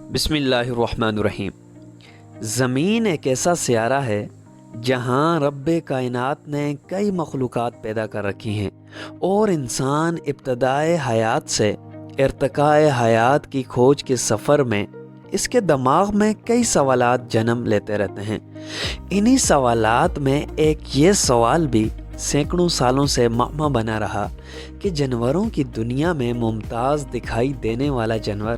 بسم اللہ الرحمن الرحیم۔ زمین ایک ایسا سیارہ ہے جہاں رب کائنات نے کئی مخلوقات پیدا کر رکھی ہیں اور انسان ابتدائے حیات سے ارتقاء حیات کی کھوج کے سفر میں اس کے دماغ میں کئی سوالات جنم لیتے رہتے ہیں۔ انہی سوالات میں ایک یہ سوال بھی سینکڑوں سالوں سے معمہ بنا رہا کہ جانوروں کی دنیا میں ممتاز دکھائی دینے والا جانور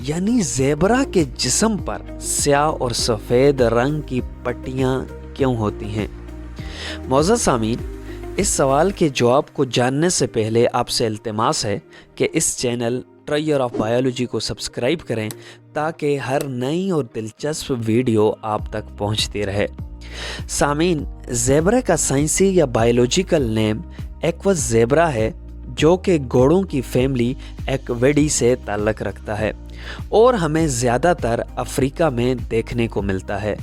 یعنی زیبرا کے جسم پر سیاہ اور سفید رنگ کی پٹیاں کیوں ہوتی ہیں؟ معزز سامعین، اس سوال کے جواب کو جاننے سے پہلے آپ سے التماس ہے کہ اس چینل ٹرائر آف بایولوجی کو سبسکرائب کریں تاکہ ہر نئی اور دلچسپ ویڈیو آپ تک پہنچتی رہے۔ سامعین، زیبرا کا سائنسی یا بایولوجیکل نیم ایکوس زیبرا ہے جو کہ گھوڑوں کی فیملی ایکویڈی سے تعلق رکھتا ہے اور ہمیں زیادہ تر افریقہ میں دیکھنے کو ملتا ہے۔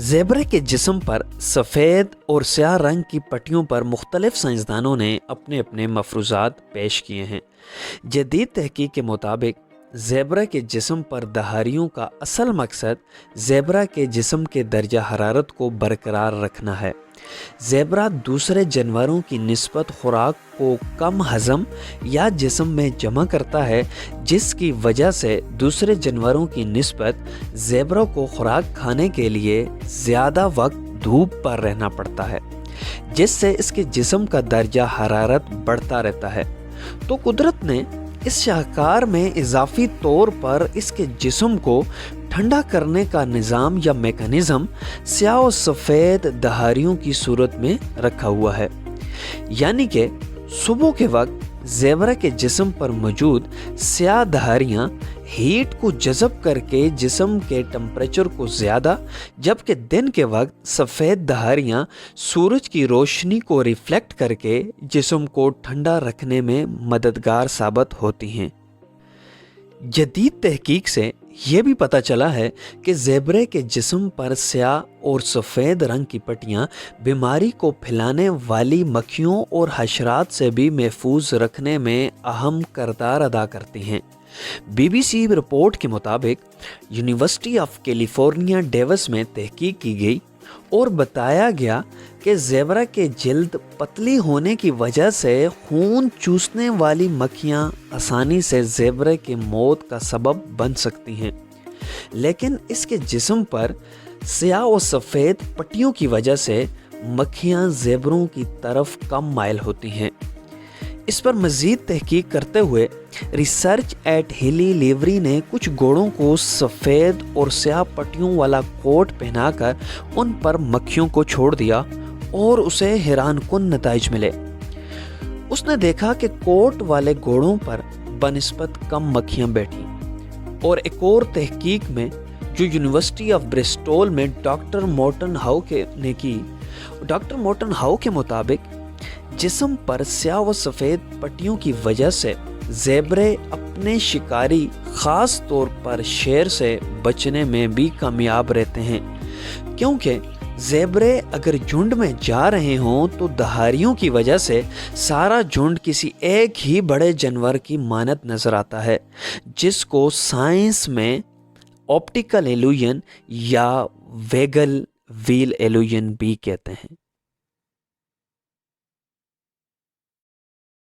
زیبرا کے جسم پر سفید اور سیاہ رنگ کی پٹیوں پر مختلف سائنسدانوں نے اپنے اپنے مفروضات پیش کیے ہیں۔ جدید تحقیق کے مطابق زیبرا کے جسم پر دہاریوں کا اصل مقصد زیبرا کے جسم کے درجہ حرارت کو برقرار رکھنا ہے۔ زیبرا دوسرے جانوروں کی نسبت خوراک کو کم ہضم یا جسم میں جمع کرتا ہے، جس کی وجہ سے دوسرے جانوروں کی نسبت زیبرا کو خوراک کھانے کے لیے زیادہ وقت دھوپ پر رہنا پڑتا ہے، جس سے اس کے جسم کا درجہ حرارت بڑھتا رہتا ہے۔ تو قدرت نے اس شاہکار میں اضافی طور پر اس کے جسم کو ٹھنڈا کرنے کا نظام یا میکانزم سیاہ و سفید دہاریوں کی صورت میں رکھا ہوا ہے، یعنی کہ صبح کے وقت زیبرا کے جسم پر موجود سیاہ دہاریاں ہیٹ کو جذب کر کے جسم کے ٹمپریچر کو زیادہ، جبکہ دن کے وقت سفید دہاریاں سورج کی روشنی کو ریفلیکٹ کر کے جسم کو ٹھنڈا رکھنے میں مددگار ثابت ہوتی ہیں۔ جدید تحقیق سے یہ بھی پتہ چلا ہے کہ زیبرے کے جسم پر سیاہ اور سفید رنگ کی پٹیاں بیماری کو پھیلانے والی مکھیوں اور حشرات سے بھی محفوظ رکھنے میں اہم کردار ادا کرتی ہیں۔ بی بی سی رپورٹ کے مطابق یونیورسٹی آف کیلیفورنیا ڈیوس میں تحقیق کی گئی اور بتایا گیا کہ زیبرا کے جلد پتلی ہونے کی وجہ سے خون چوسنے والی مکھیاں آسانی سے زیبرا کی موت کا سبب بن سکتی ہیں، لیکن اس کے جسم پر سیاہ و سفید پٹیوں کی وجہ سے مکھیاں زیبروں کی طرف کم مائل ہوتی ہیں۔ اس پر مزید تحقیق کرتے ہوئے ریسرچ ایٹ ہیلی لیوری نے کچھ گھوڑوں کو سفید اور سیاہ پٹیوں والا کوٹ پہنا کر ان پر مکھیوں کو چھوڑ دیا اور اسے حیران کن نتائج ملے۔ اس نے دیکھا کہ کوٹ والے گھوڑوں پر بنسبت کم مکھیاں بیٹھیں، اور ایک اور تحقیق میں جو یونیورسٹی آف برسٹول میں ڈاکٹر مورٹن ہاؤ نے کی، ڈاکٹر مورٹن ہاؤ کے مطابق جسم پر سیاہ و سفید پٹیوں کی وجہ سے زیبرے اپنے شکاری خاص طور پر شیر سے بچنے میں بھی کامیاب رہتے ہیں، کیونکہ زیبرے اگر جھنڈ میں جا رہے ہوں تو دہاریوں کی وجہ سے سارا جھنڈ کسی ایک ہی بڑے جانور کی مانند نظر آتا ہے، جس کو سائنس میں آپٹیکل ایلوژن یا ویگل ویل ایلوژن بھی کہتے ہیں۔